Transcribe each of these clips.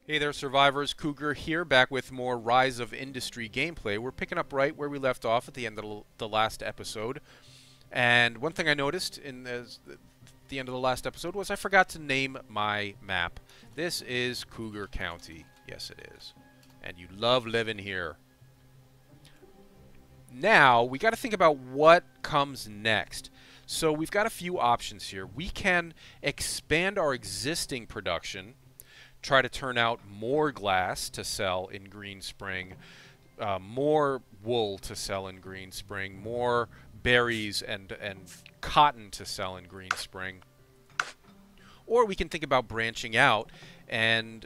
Hey there, survivors. Cougar here, back with more Rise of Industry gameplay. We're picking up right where we left off at the end of the last episode. And one thing I noticed in the end of the last episode was I forgot to name my map. This is Cougar County. Yes, it is. And you love living here. Now, we got to think about what comes next. So we've got a few options here. We can expand our existing production, try to turn out more glass to sell in Green Spring, more wool to sell in Green Spring, more berries and cotton to sell in Green Spring. Or we can think about branching out and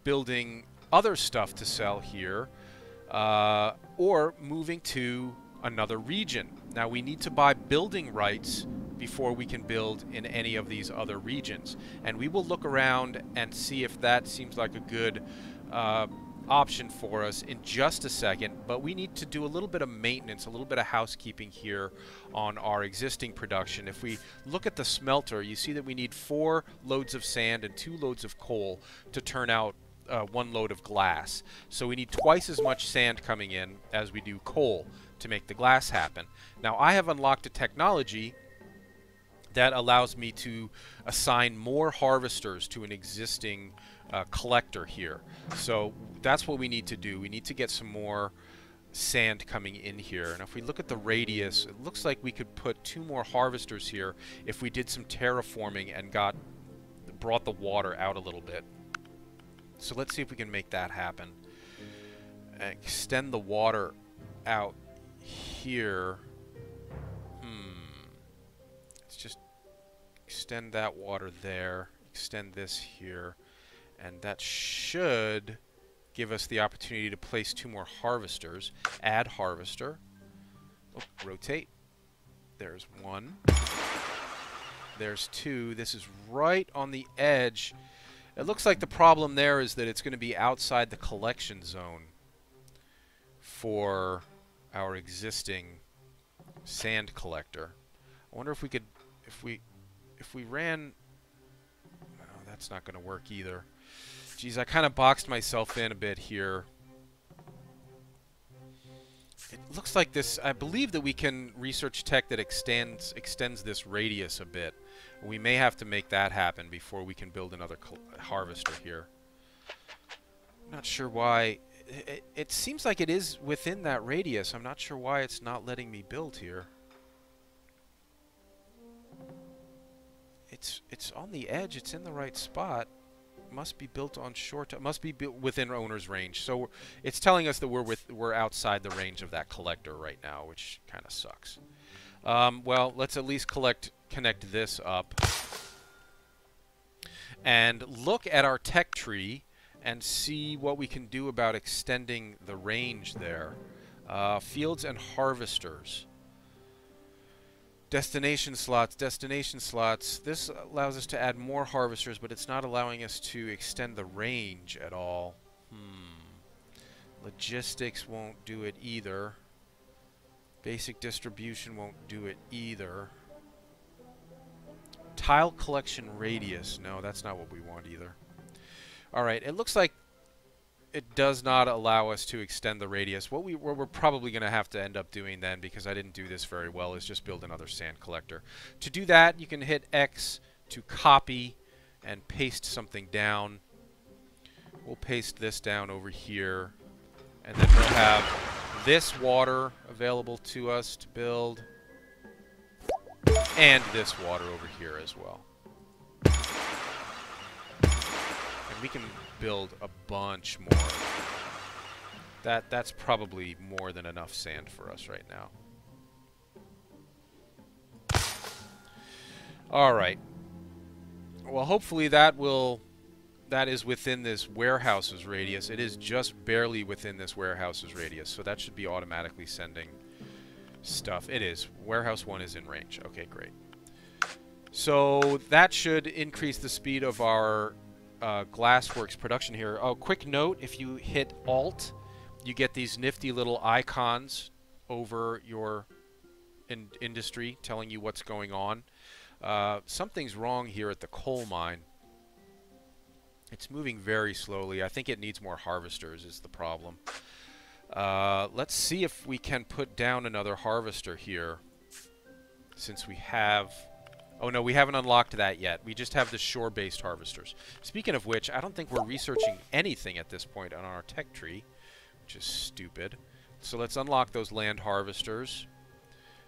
building other stuff to sell here, or moving to another region. Now we need to buy building rights before we can build in any of these other regions. And we will look around and see if that seems like a good option for us in just a second. But we need to do a little bit of maintenance, a little bit of housekeeping here on our existing production. If we look at the smelter, you see that we need 4 loads of sand and 2 loads of coal to turn out 1 load of glass. So we need twice as much sand coming in as we do coal to make the glass happen. Now I have unlocked a technology that allows me to assign more harvesters to an existing collector here. So that's what we need to do. We need to get some more sand coming in here. And if we look at the radius, it looks like we could put 2 more harvesters here if we did some terraforming and brought the water out a little bit. So let's see if we can make that happen. Extend the water out here. Let's just extend that water there. Extend this here. And that should give us the opportunity to place 2 more harvesters. Add harvester. Oh, rotate. There's 1. There's 2. This is right on the edge. It looks like the problem there is that it's going to be outside the collection zone for our existing sand collector. I wonder if we could, if we ran, oh, that's not going to work either. Geez, I kind of boxed myself in a bit here. It looks like this, I believe that we can research tech that extends this radius a bit. We may have to make that happen before we can build another harvester here. I'm not sure why. It seems like it is within that radius. I'm not sure why it's not letting me build here. It's on the edge. It's in the right spot. Must be built on short. Must be built within owner's range. So it's telling us that we're outside the range of that collector right now, which kind of sucks. Well, let's at least connect this up and look at our tech tree and see what we can do about extending the range there. Fields and harvesters. Destination slots, destination slots. This allows us to add more harvesters, but it's not allowing us to extend the range at all. Logistics won't do it either. Basic distribution won't do it either. Tile collection radius. No, that's not what we want either. Alright, it looks like it does not allow us to extend the radius. What we're probably going to have to end up doing then, because I didn't do this very well, is just build another sand collector. To do that, you can hit X to copy and paste something down. We'll paste this down over here, and then we'll have this water available to us to build, and this water over here as well. And we can build a bunch more. That's probably more than enough sand for us right now. Alright. Well, hopefully that is within this warehouse's radius. It is just barely within this warehouse's radius, so that should be automatically sending stuff. It is. Warehouse 1 is in range. Okay, great. So that should increase the speed of our Glassworks production here. Oh, quick note, if you hit Alt, you get these nifty little icons over your industry telling you what's going on. Something's wrong here at the coal mine. It's moving very slowly. I think it needs more harvesters is the problem. Let's see if we can put down another harvester here. Since we have... Oh no, we haven't unlocked that yet. We just have the shore-based harvesters. Speaking of which, I don't think we're researching anything at this point on our tech tree, which is stupid. So let's unlock those land harvesters.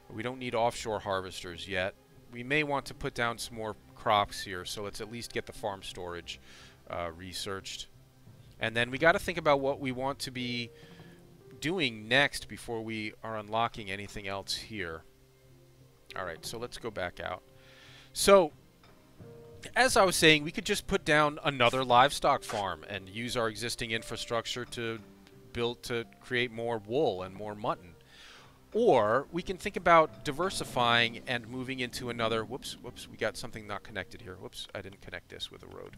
We don't need offshore harvesters yet. We may want to put down some more crops here, so let's at least get the farm storage researched. And then we got to think about what we want to be doing next before we are unlocking anything else here. Alright, so let's go back out. So, as I was saying, we could just put down another livestock farm and use our existing infrastructure to create more wool and more mutton. Or we can think about diversifying and moving into another... Whoops, we got something not connected here. Whoops, I didn't connect this with a road.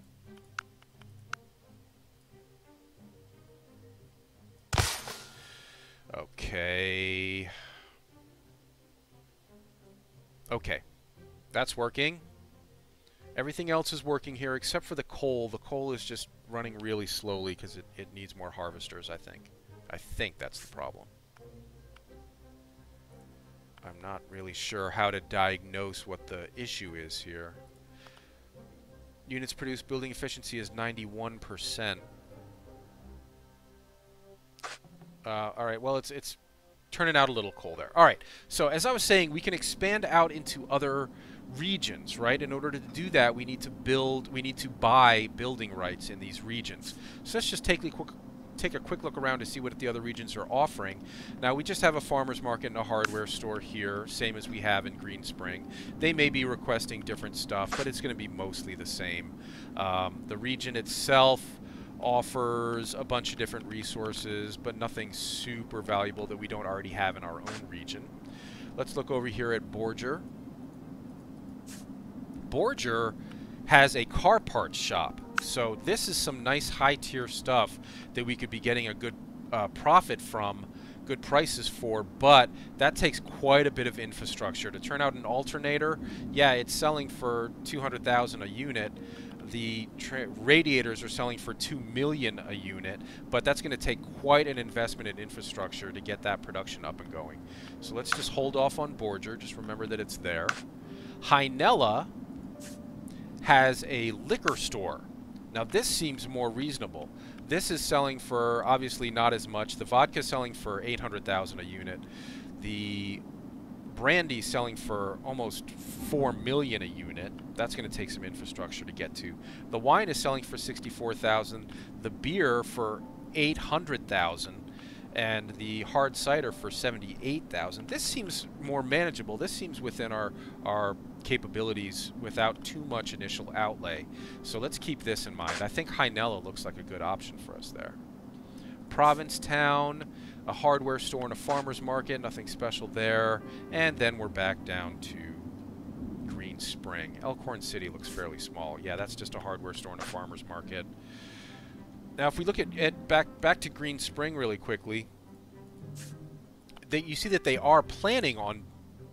Okay. Okay. That's working. Everything else is working here except for the coal. The coal is just running really slowly because it needs more harvesters, I think. I think that's the problem. I'm not really sure how to diagnose what the issue is here. Units produced, building efficiency is 91%. Alright, well, it's turning out a little coal there. Alright, so as I was saying, we can expand out into other regions, right? In order to do that, we need to buy building rights in these regions. So let's just take a quick look around to see what the other regions are offering. Now, we just have a farmer's market and a hardware store here, same as we have in Green Spring. They may be requesting different stuff, but it's going to be mostly the same. The region itself offers a bunch of different resources, but nothing super valuable that we don't already have in our own region. Let's look over here at Borger. Borger has a car parts shop. So this is some nice high-tier stuff that we could be getting a good profit from, good prices for, but that takes quite a bit of infrastructure. To turn out an alternator, yeah, it's selling for $200,000 a unit. The radiators are selling for $2 million a unit, but that's going to take quite an investment in infrastructure to get that production up and going. So let's just hold off on Borger. Just remember that it's there. Hynella has a liquor store. Now this seems more reasonable. This is selling for obviously not as much. The vodka is selling for $800,000 a unit. The brandy is selling for almost $4 million a unit. That's going to take some infrastructure to get to. The wine is selling for $64,000. The beer for $800,000. And the hard cider for $78,000. This seems more manageable. This seems within our capabilities without too much initial outlay. So let's keep this in mind. I think Hynella looks like a good option for us there. Provincetown, a hardware store and a farmer's market. Nothing special there. And then we're back down to Green Spring. Elkhorn City looks fairly small. Yeah, that's just a hardware store and a farmer's market. Now, if we look at back to Green Spring really quickly, you see that they are planning on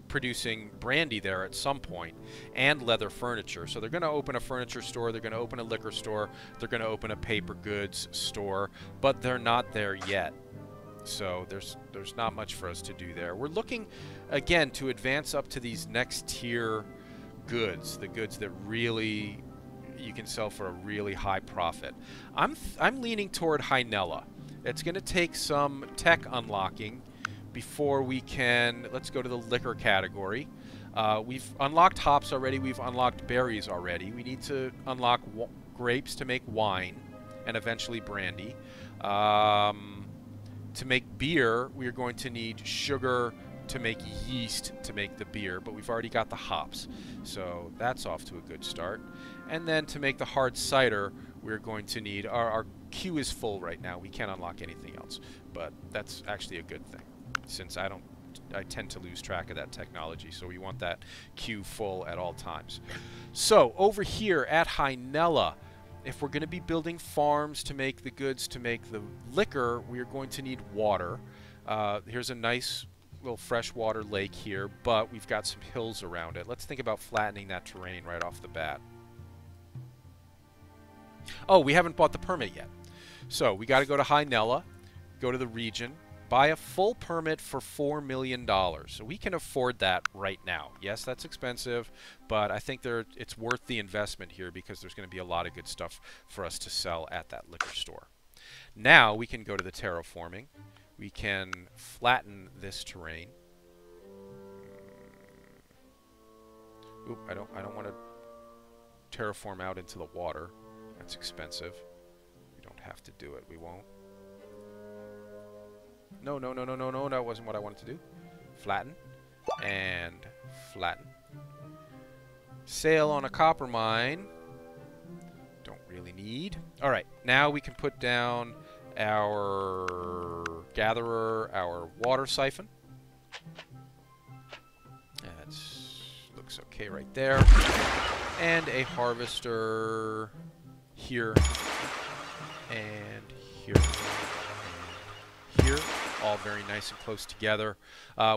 producing brandy there at some point and leather furniture. So they're going to open a furniture store, they're going to open a liquor store, they're going to open a paper goods store, but they're not there yet. So there's not much for us to do there. We're looking again to advance up to these next tier goods, the goods that really you can sell for a really high profit. I'm leaning toward Hynella. It's going to take some tech unlocking before we can... Let's go to the liquor category. We've unlocked hops already. We've unlocked berries already. We need to unlock grapes to make wine and eventually brandy. To make beer, we are going to need sugar to make yeast to make the beer, but we've already got the hops. So that's off to a good start. And then to make the hard cider, we're going to need... Our queue is full right now. We can't unlock anything else. But that's actually a good thing, since I tend to lose track of that technology, so we want that queue full at all times. So over here at Hynella, if we're going to be building farms to make the goods to make the liquor, we are going to need water. Here's a nice little freshwater lake here, but we've got some hills around it. Let's think about flattening that terrain right off the bat. Oh, we haven't bought the permit yet. So we got to go to High Nella, go to the region, buy a full permit for $4 million. So we can afford that right now. Yes, that's expensive, but I think it's worth the investment here because there's going to be a lot of good stuff for us to sell at that liquor store. Now we can go to the terraforming. We can flatten this terrain. Oop, I don't want to terraform out into the water. That's expensive. We don't have to do it. We won't. No, no, no, no, no, no. That wasn't what I wanted to do. Flatten. And flatten. Sail on a copper mine. Don't really need. Alright, now we can put down our gatherer, our water siphon. That looks okay right there. And a harvester here. And here. And here. All very nice and close together.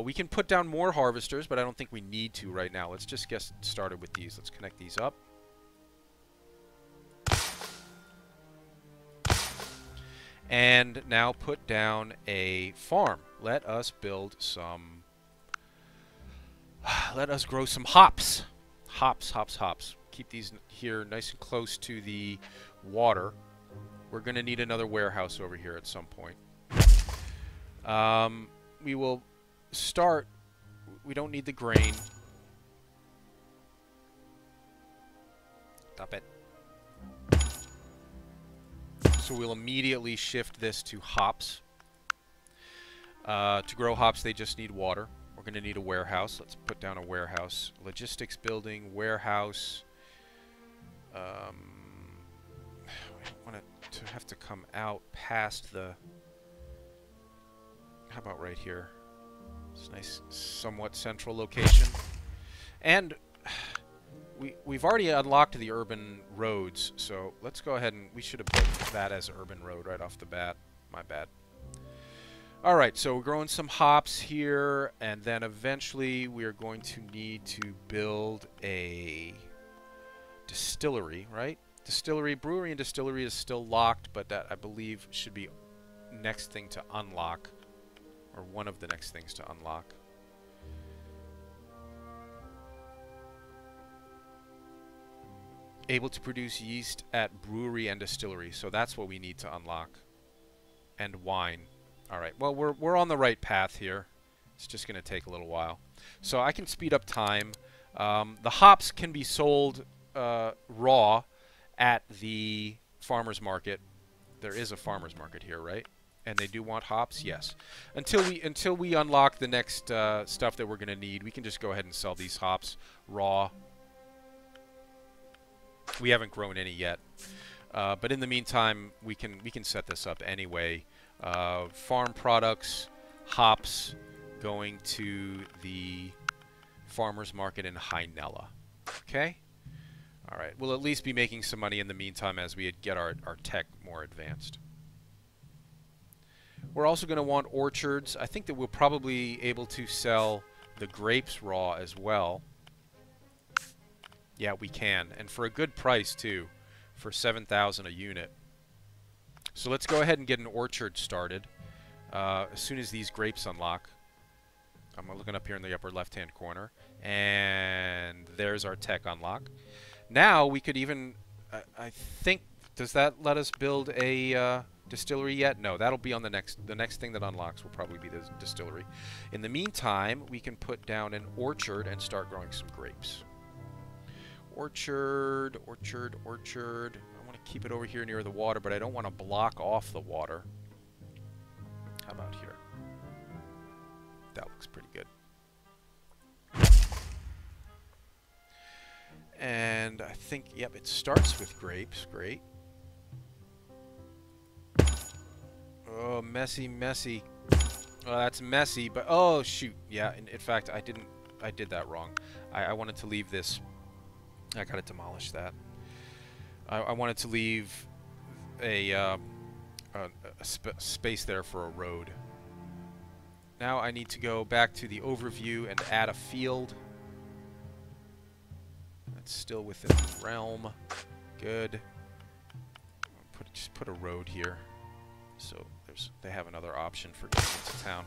We can put down more harvesters, but I don't think we need to right now. Let's just get started with these. Let's connect these up. And now put down a farm. Let us build some... let us grow some hops. Hops, hops, hops. Keep these here nice and close to the water. We're going to need another warehouse over here at some point. We will start... We don't need the grain. Stop it. So we'll immediately shift this to hops. To grow hops, they just need water. We're going to need a warehouse. Let's put down a warehouse. Logistics building, warehouse. We don't want it to have to come out past the... How about right here? It's a nice, somewhat central location. And we've already unlocked the urban roads, so let's go ahead and... We should have built that as urban road right off the bat. My bad. Alright, so we're growing some hops here, and then eventually we are going to need to build a distillery, right? Distillery, brewery and distillery is still locked, but that, I believe, should be next thing to unlock. Or one of the next things to unlock. Able to produce yeast at brewery and distillery. So that's what we need to unlock. And wine. Alright, well, we're on the right path here. It's just going to take a little while. So I can speed up time. The hops can be sold raw at the farmer's market. There is a farmer's market here, right? And they do want hops? Yes. Until we unlock the next stuff that we're going to need, we can just go ahead and sell these hops raw. We haven't grown any yet. But in the meantime, we can set this up anyway. Farm products, hops, going to the farmer's market in High Nella. Okay? Alright, we'll at least be making some money in the meantime as we get our tech more advanced. We're also going to want orchards. I think that we'll probably be able to sell the grapes raw as well. Yeah, we can. And for a good price, too. For 7,000 a unit. So let's go ahead and get an orchard started. As soon as these grapes unlock. I'm looking up here in the upper left-hand corner. And there's our tech unlock. Now we could even... I think... Does that let us build a... distillery yet? No, that'll be on the next thing that unlocks will probably be the distillery. In the meantime, we can put down an orchard and start growing some grapes. Orchard, orchard, orchard. I want to keep it over here near the water, but I don't want to block off the water. How about here? That looks pretty good. And I think, yep, it starts with grapes. Great. Oh, messy, messy. Oh, that's messy, but oh shoot. Yeah, in fact, I did that wrong. I wanted to leave this. I gotta demolish that. I wanted to leave a space there for a road. Now I need to go back to the overview and add a field. That's still within the realm. Good. just put a road here, so they have another option for getting into town.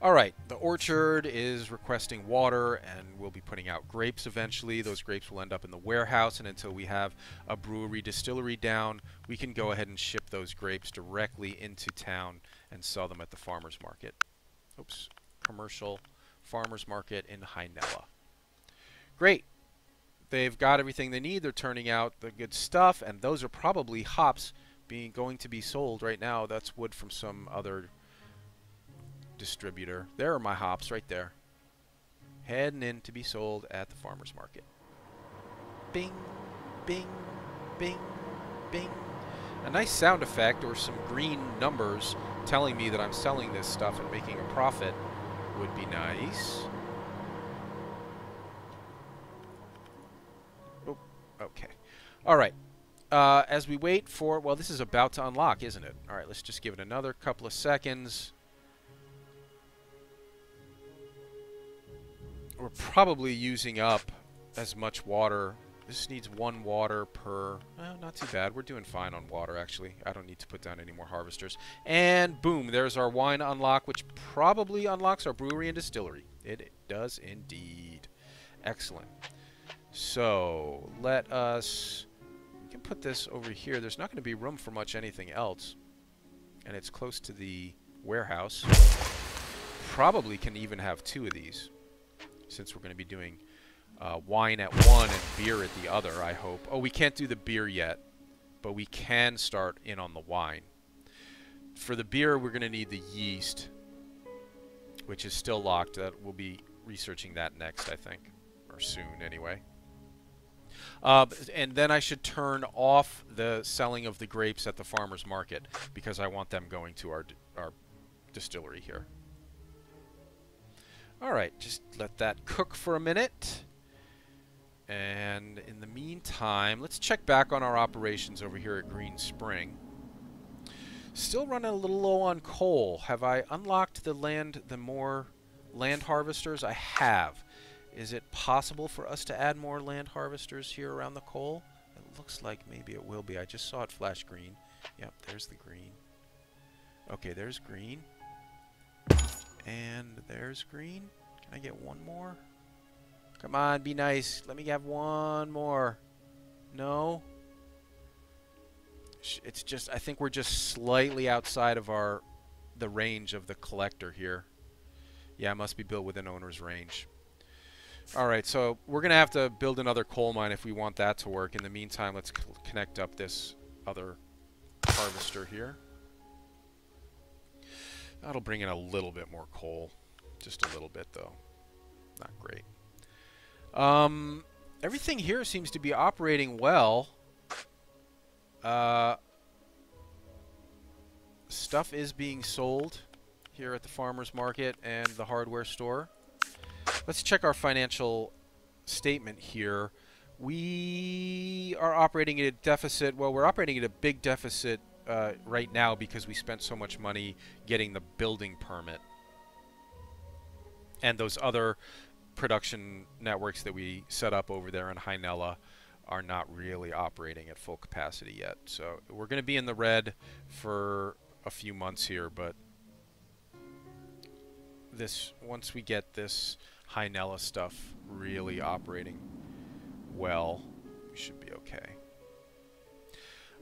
All right, the orchard is requesting water, and we'll be putting out grapes eventually. Those grapes will end up in the warehouse, and until we have a brewery distillery down, we can go ahead and ship those grapes directly into town and sell them at the farmer's market. Oops, commercial farmer's market in Hynella. Great. They've got everything they need. They're turning out the good stuff, and those are probably hops going to be sold right now. That's wood from some other distributor. There are my hops right there, heading in to be sold at the farmer's market. Bing, bing, bing, bing. A nice sound effect or some green numbers telling me that I'm selling this stuff and making a profit would be nice. Oh, okay. All right. As we wait for, well, this is about to unlock, isn't it? All right, let's just give it another couple of seconds. We're probably using up as much water. This needs 1 water per... Well, not too bad. We're doing fine on water, actually. I don't need to put down any more harvesters. And boom, there's our wine unlock, which probably unlocks our brewery and distillery. It does indeed. Excellent. So, let us... We can put this over here. There's not going to be room for much anything else. And it's close to the warehouse. Probably can even have 2 of these, since we're going to be doing wine at one and beer at the other, I hope. Oh, we can't do the beer yet, but we can start in on the wine. For the beer, we're going to need the yeast, which is still locked. We'll be researching that next, I think, or soon anyway. And then I should turn off the selling of the grapes at the farmer's market, because I want them going to our distillery here. Alright, just let that cook for a minute. And in the meantime, let's check back on our operations over here at Green Spring. Still running a little low on coal. Have I unlocked the more land harvesters? I have. Is it possible for us to add more land harvesters here around the coal? It looks like maybe it will be. I just saw it flash green. Yep, there's the green. Okay, there's green. And there's green. Can I get one more? Come on, be nice. Let me have one more. No? It's just, I think we're just slightly outside of the range of the collector here. Yeah, it must be built within owner's range. Alright, so we're going to have to build another coal mine if we want that to work. In the meantime, let's connect up this other harvester here. That'll bring in a little bit more coal. Just a little bit, though. Not great. Everything here seems to be operating well. Stuff is being sold here at the farmer's market and the hardware store. Let's check our financial statement here. We are operating at a deficit. Well, we're operating at a big deficit right now because we spent so much money getting the building permit. And those other production networks that we set up over there in Hynella are not really operating at full capacity yet. So we're going to be in the red for a few months here, but once we get this Hynella stuff really operating well, we should be okay.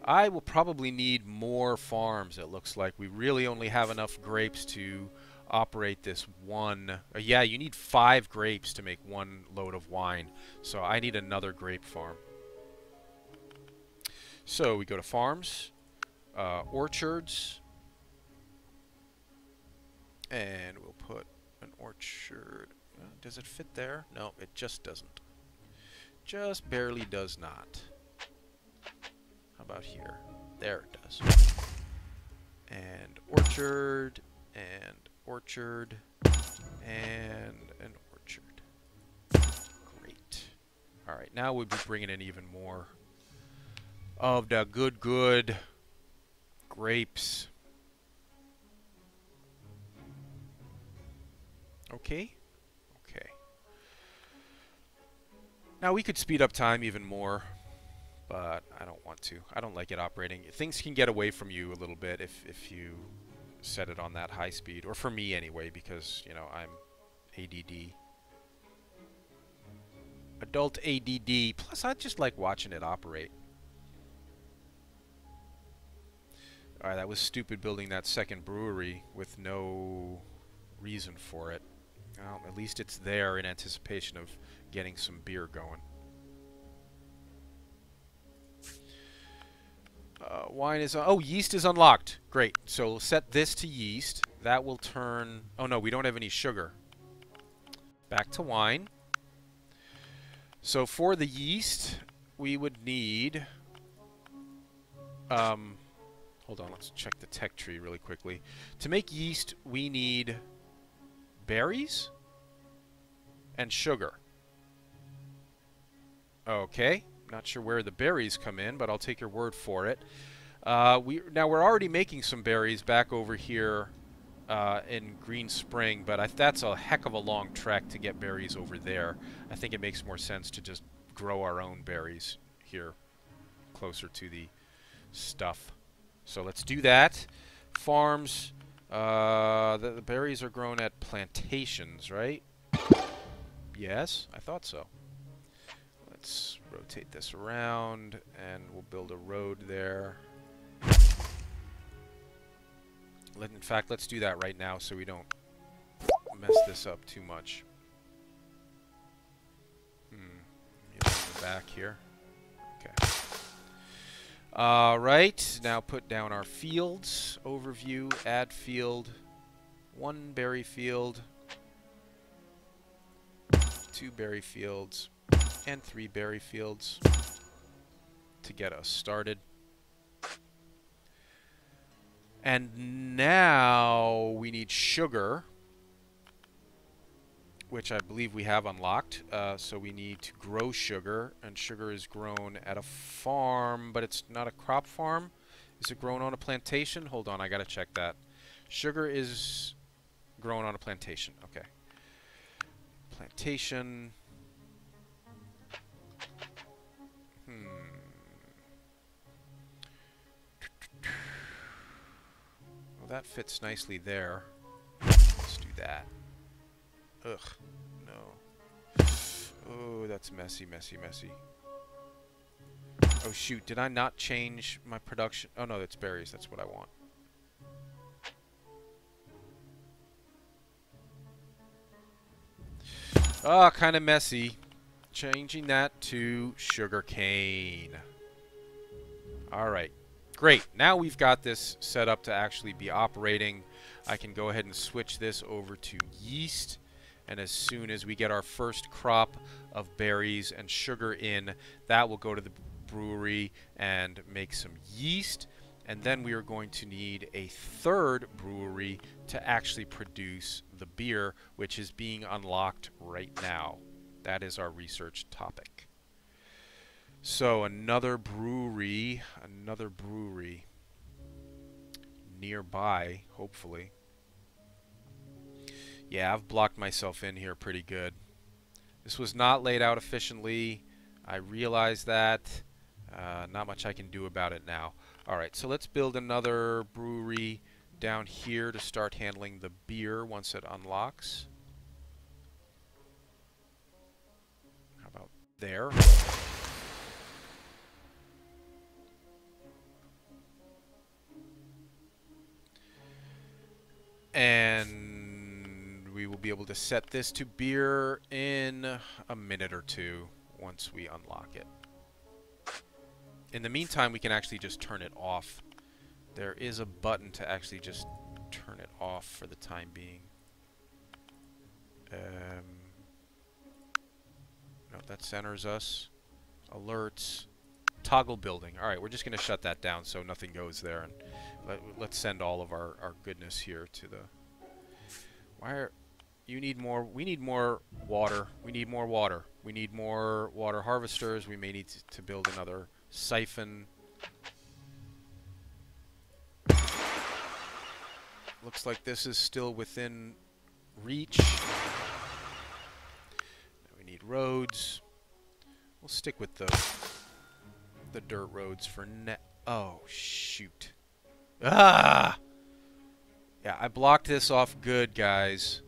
I will probably need more farms, it looks like. We really only have enough grapes to operate this one. Yeah, you need 5 grapes to make 1 load of wine. So I need another grape farm. So we go to farms, orchards, and we'll put an orchard. Does it fit there? No, it just doesn't. Just barely does not. How about here? There it does. And orchard, and orchard, and an orchard. Great. Alright, now we'll be bringing in even more of the good grapes. Okay. Okay. Now we could speed up time even more, but I don't want to. I don't like it operating. Things can get away from you a little bit if you set it on that high speed, or for me anyway, because, you know, I'm ADD. Adult ADD, plus I just like watching it operate. Alright, that was stupid building that second brewery with no reason for it. Well, at least it's there in anticipation of getting some beer going. Wine is... oh, yeast is unlocked. Great. So we'll set this to yeast. That will turn... oh, no, we don't have any sugar. Back to wine. So for the yeast, we would need... hold on, let's check the tech tree really quickly. To make yeast, we need berries and sugar. Okay. Not sure where the berries come in, but I'll take your word for it. Now we're already making some berries back over here in Green Spring, but that's a heck of a long trek to get berries over there. I think it makes more sense to just grow our own berries here, closer to the stuff. So let's do that. Farms. The berries are grown at plantations, right? Yes, I thought so. Let's rotate this around, and we'll build a road there. In fact, let's do that right now so we don't mess this up too much. Get in the back here. Okay. Alright, now put down our fields. Overview, add field. 1 berry field. 2 berry fields. And 3 berry fields to get us started. And now we need sugar, which I believe we have unlocked. So we need to grow sugar, and sugar is grown at a farm, but it's not a crop farm. Is it grown on a plantation? Hold on, I gotta check that. Sugar is grown on a plantation. Okay. Plantation. Well, that fits nicely there. Let's do that. Ugh. No. Oh, that's messy, messy, messy. Oh, shoot. Did I not change my production? Oh, no, that's berries. That's what I want. Ah, kind of messy. Changing that to sugarcane. Alright. Great. Now we've got this set up to actually be operating. I can go ahead and switch this over to yeast. And as soon as we get our first crop of berries and sugar in, that will go to the brewery and make some yeast. And then we are going to need a third brewery to actually produce the beer, which is being unlocked right now. That is our research topic. So another brewery nearby, hopefully. Yeah, I've blocked myself in here pretty good. This was not laid out efficiently. I realize that. Not much I can do about it now. Alright, so let's build another brewery down here to start handling the beer once it unlocks. How about there? And we will be able to set this to beer in a minute or two once we unlock it. In the meantime, we can actually just turn it off. There is a button to actually just turn it off for the time being. No, that centers us. Alerts. Toggle building. Alright, we're just going to shut that down so nothing goes there. And let's send all of our goodness here to the... Why are... You need more... We need more water. We need more water. We need more water harvesters. We may need to build another siphon. Looks like this is still within reach. We need roads. We'll stick with the the dirt roads for Oh, shoot. Ah! Yeah, I blocked this off good, guys.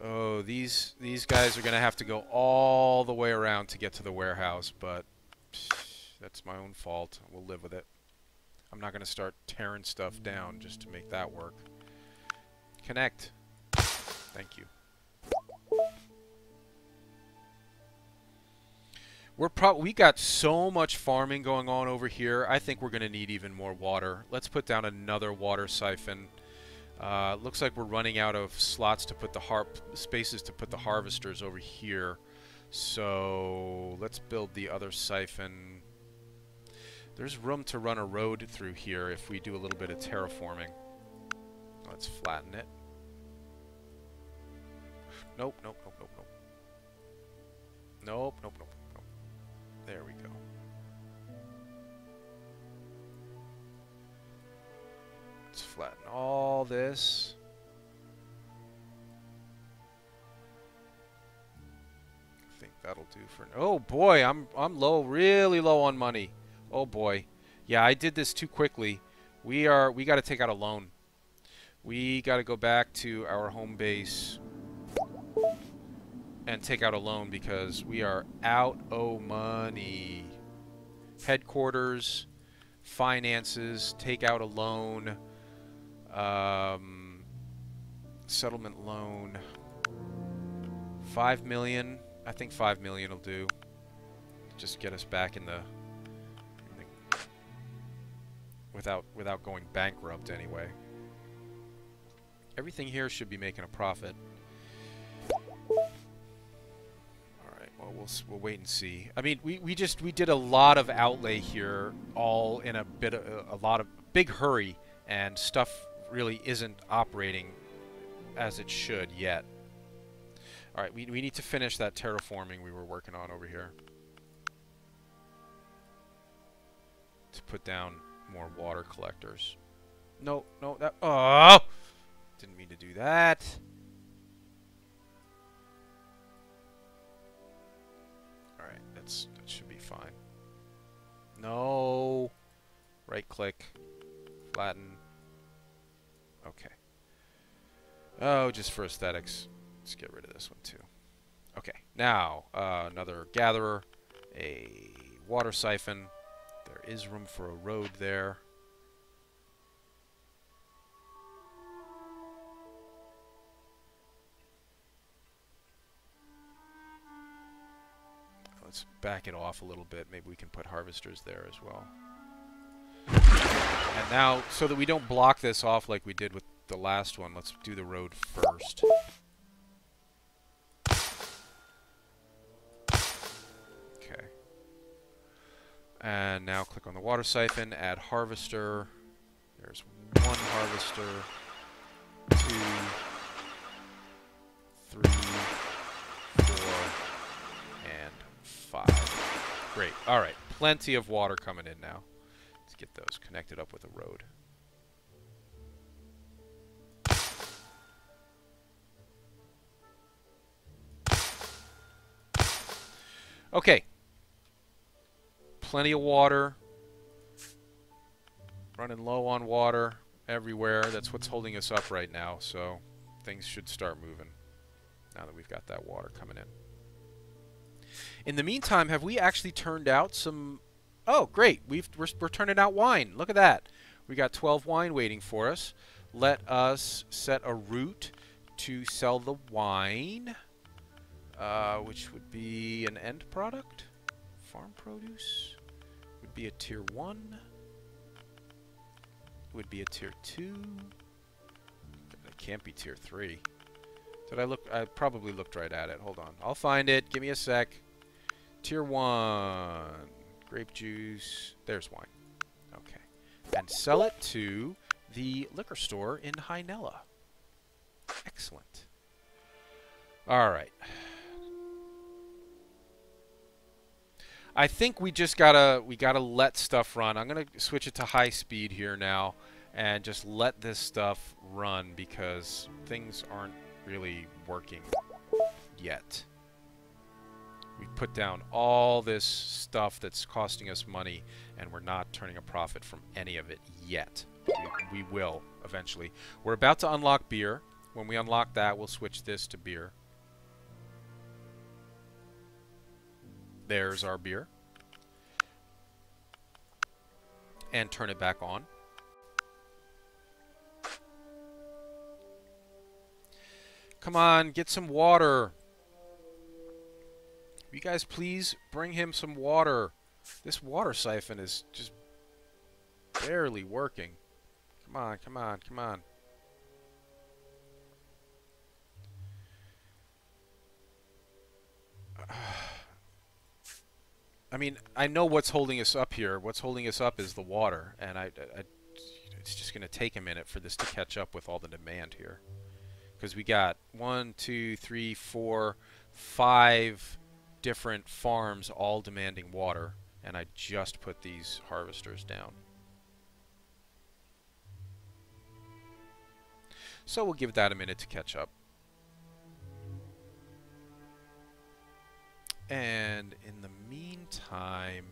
Oh, these guys are going to have to go all the way around to get to the warehouse, but that's my own fault. We'll live with it. I'm not going to start tearing stuff down just to make that work. Connect. Thank you. We got so much farming going on over here. I think we're going to need even more water. Let's put down another water siphon. Looks like we're running out of slots to put the spaces to put the harvesters over here. So let's build the other siphon. There's room to run a road through here if we do a little bit of terraforming. Let's flatten it. Nope, nope, nope, nope, nope. Nope, nope, nope. There we go. Let's flatten all this. I think that'll do for... Oh boy, I'm low, really low on money. Oh boy. Yeah, I did this too quickly. We got to take out a loan. We got to go back to our home base and take out a loan because we are out of money. Headquarters, finances, take out a loan, settlement loan, 5 million. I think 5 million will do. Just get us back in the without going bankrupt anyway. Everything here should be making a profit. We'll wait and see. I mean, we did a lot of outlay here, all in a lot of big hurry, and stuff really isn't operating as it should yet. All right, we need to finish that terraforming we were working on over here to put down more water collectors. No, that didn't mean to do that. That should be fine. No. Right click. Flatten. Okay. Oh, just for aesthetics. Let's get rid of this one too. Okay. Now, another gatherer. A water siphon. There is room for a road there. Let's back it off a little bit. Maybe we can put harvesters there as well. And now, so that we don't block this off like we did with the last one, let's do the road first. Okay. And now click on the water siphon, add harvester. There's one harvester, 2, 3, 4, and 5. Great. All right. Plenty of water coming in now. Let's get those connected up with a road. Okay. Plenty of water. Running low on water everywhere. That's what's holding us up right now. So things should start moving now that we've got that water coming in. In the meantime, have we actually turned out some... Oh, great. We're turning out wine. Look at that. We got 12 wine waiting for us. Let us set a route to sell the wine, which would be an end product. Farm produce would be a tier 1. Would be a tier 2. It can't be tier 3. Did I look? I probably looked right at it. Hold on. I'll find it. Give me a sec. Tier 1. Grape juice. There's wine. Okay. And sell it to the liquor store in Hynella. Excellent. All right. I think we just gotta let stuff run. I'm gonna switch it to high speed here now and just let this stuff run because things aren't really working yet. We put down all this stuff that's costing us money, and we're not turning a profit from any of it yet. We will eventually. We're about to unlock beer. When we unlock that, we'll switch this to beer. There's our beer. And turn it back on. Come on, get some water. You guys please bring him some water. This water siphon is just barely working. Come on, come on, come on. I mean, I know what's holding us up here. What's holding us up is the water, and it's just going to take a minute for this to catch up with all the demand here. Because we got 1, 2, 3, 4, 5 different farms all demanding water, and I just put these harvesters down. So we'll give that a minute to catch up. And in the meantime,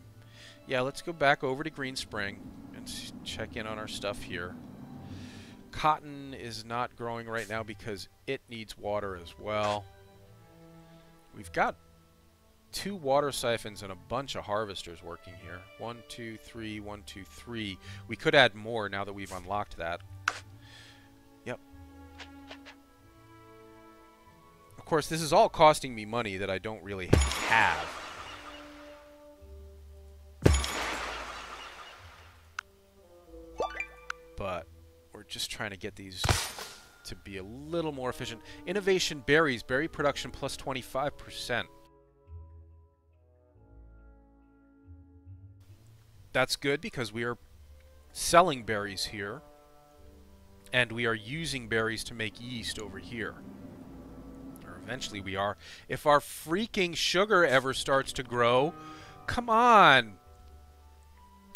yeah, let's go back over to Green Spring and check in on our stuff here. Cotton is not growing right now because it needs water as well. We've got 2 water siphons and a bunch of harvesters working here. 1, 2, 3, 1, 2, 3. We could add more now that we've unlocked that. Yep. Of course, this is all costing me money that I don't really have. But we're just trying to get these to be a little more efficient. Innovation berries, berry production plus 25%. That's good because we are selling berries here, and we are using berries to make yeast over here. Or eventually we are. If our freaking sugar ever starts to grow, come on!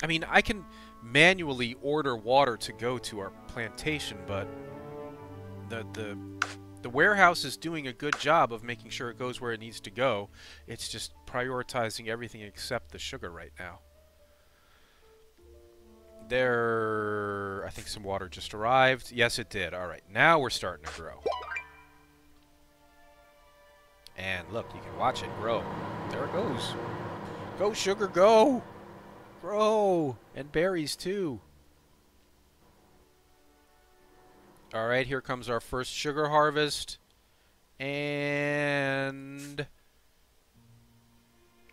I mean, I can manually order water to go to our plantation, but the warehouse is doing a good job of making sure it goes where it needs to go. It's just prioritizing everything except the sugar right now. There, I think some water just arrived. Yes, it did. All right, now we're starting to grow. And look, you can watch it grow. There it goes. Go, sugar, go! Grow! And berries, too. All right, here comes our first sugar harvest. And...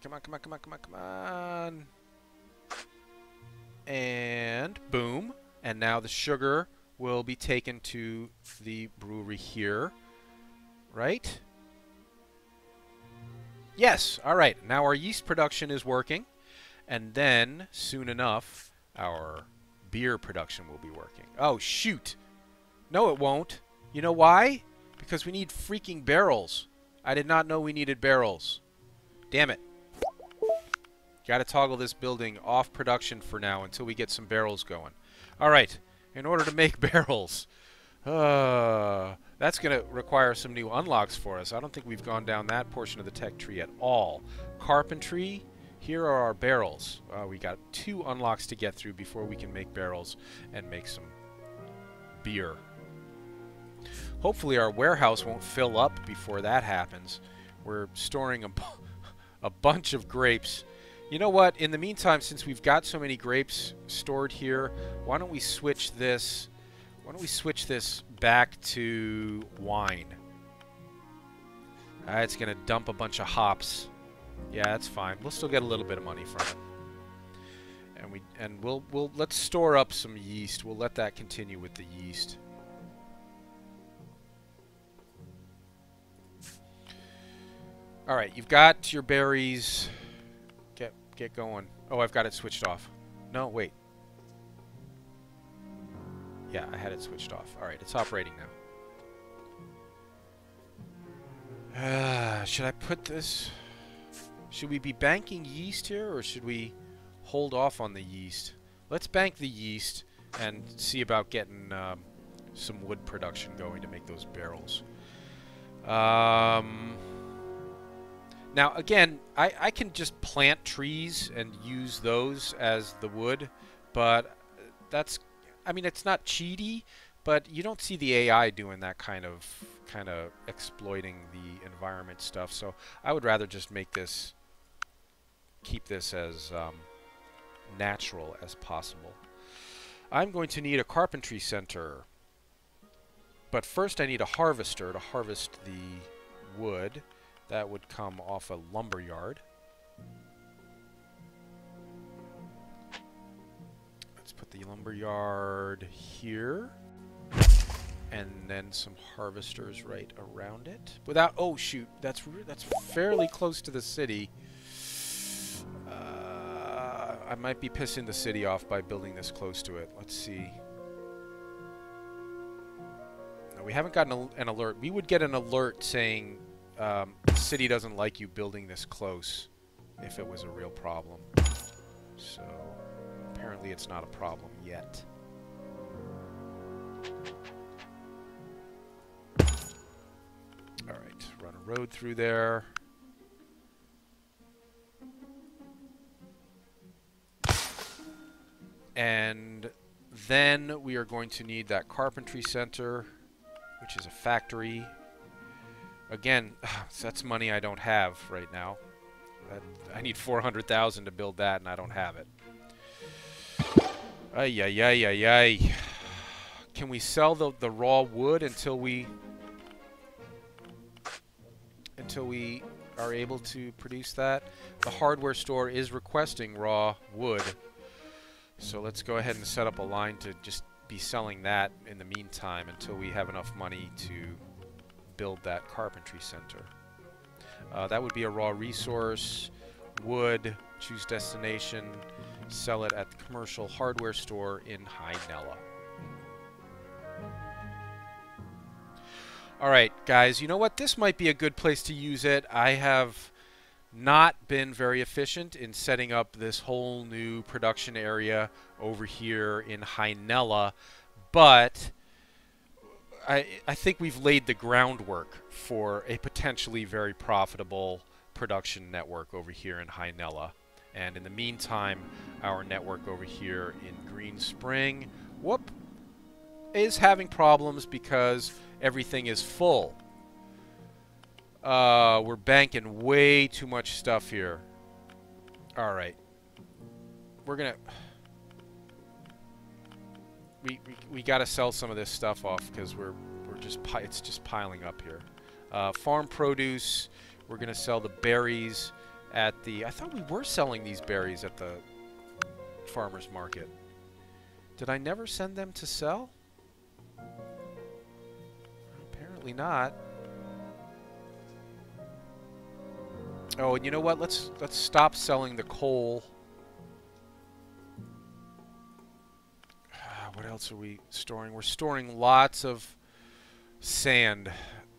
Come on, come on, come on, come on, come on. And boom. And now the sugar will be taken to the brewery here. Right? Yes. All right. Now our yeast production is working. And then, soon enough, our beer production will be working. Oh, shoot. No, it won't. You know why? Because we need freaking barrels. I did not know we needed barrels. Damn it. Got to toggle this building off production for now until we get some barrels going. All right. In order to make barrels, that's going to require some new unlocks for us. I don't think we've gone down that portion of the tech tree at all. Carpentry. Here are our barrels. We got 2 unlocks to get through before we can make barrels and make some beer. Hopefully our warehouse won't fill up before that happens. We're storing a bunch of grapes. You know what? In the meantime, since we've got so many grapes stored here, why don't we switch this? Why don't we switch this back to wine? It's going to dump a bunch of hops. Yeah, that's fine. We'll still get a little bit of money from it. And we'll let's store up some yeast. We'll let that continue with the yeast. All right, you've got your berries. Get going. Oh, I've got it switched off. No, wait. Yeah, I had it switched off. All right, it's operating now. Should I put this? Should we be banking yeast here, or should we hold off on the yeast? Let's bank the yeast and see about getting some wood production going to make those barrels. Now, Now, again, I can just plant trees and use those as the wood, but that's, I mean, it's not cheaty, but you don't see the AI doing that kind of exploiting the environment stuff. So I would rather just make this, keep this as natural as possible. I'm going to need a carpentry center, but first I need a harvester to harvest the wood. That would come off a lumber yard. Let's put the lumber yard here. And then some harvesters right around it. Without, oh shoot, that's fairly close to the city. I might be pissing the city off by building this close to it. Let's see. No, we haven't gotten an alert. We would get an alert saying the city doesn't like you building this close if it was a real problem. So apparently it's not a problem yet. Alright, run a road through there. And then we are going to need that carpentry center, which is a factory. Again, that's money I don't have right now. I need 400,000 to build that, and I don't have it. Ay, ay, ay, ay, ay. Can we sell the raw wood until we are able to produce that? The hardware store is requesting raw wood. So let's go ahead and set up a line to just be selling that in the meantime until we have enough money to build that carpentry center. That would be a raw resource. Wood, choose destination, sell it at the commercial hardware store in Hynella. Alright, guys, you know what? This might be a good place to use it. I have not been very efficient in setting up this whole new production area over here in Hynella, but I think we've laid the groundwork for a potentially very profitable production network over here in Hynella. And in the meantime, our network over here in Green Spring, is having problems because everything is full. We're banking way too much stuff here. Alright. We're gonna... We gotta sell some of this stuff off because it's just piling up here. Farm produce. We're gonna sell the berries at the... I thought we were selling these berries at the farmer's market. Did I never send them to sell? Apparently not. Oh, and you know what? Let's stop selling the coal. What else are we storing? We're storing lots of sand.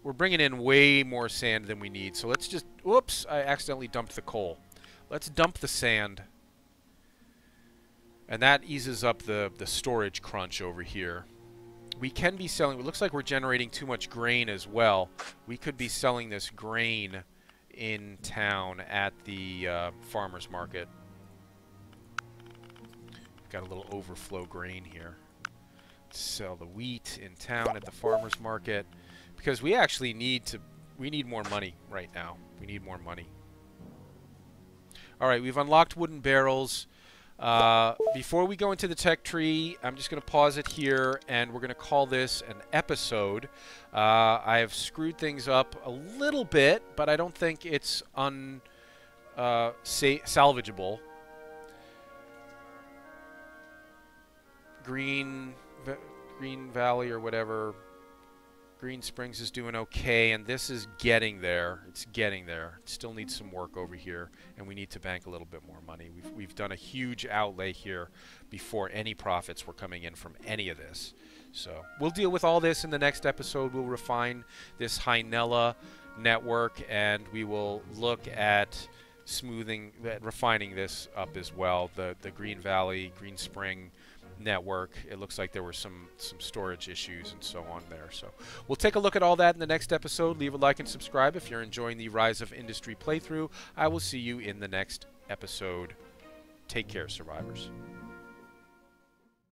We're bringing in way more sand than we need. So let's just... Whoops! I accidentally dumped the coal. Let's dump the sand. And that eases up the storage crunch over here. We can be selling... It looks like we're generating too much grain as well. We could be selling this grain in town at the farmer's market. Got a little overflow grain here. Sell the wheat in town at the farmer's market because we actually need more money right now. We need more money. Alright, we've unlocked wooden barrels. Before we go into the tech tree, I'm just going to pause it here and we're going to call this an episode. I have screwed things up a little bit, but I don't think it's salvageable. Green Valley or whatever, Green Springs is doing okay, and this is getting there. It's getting there. It still needs some work over here, and we need to bank a little bit more money. We've done a huge outlay here before any profits were coming in from any of this. So we'll deal with all this in the next episode. We'll refine this Hynella network, and we will look at refining this up as well. The Green Valley, Green Spring network. It looks like there were some storage issues and so on there. So we'll take a look at all that in the next episode. Leave a like and subscribe if you're enjoying the Rise of Industry playthrough. I will see you in the next episode. Take care, survivors.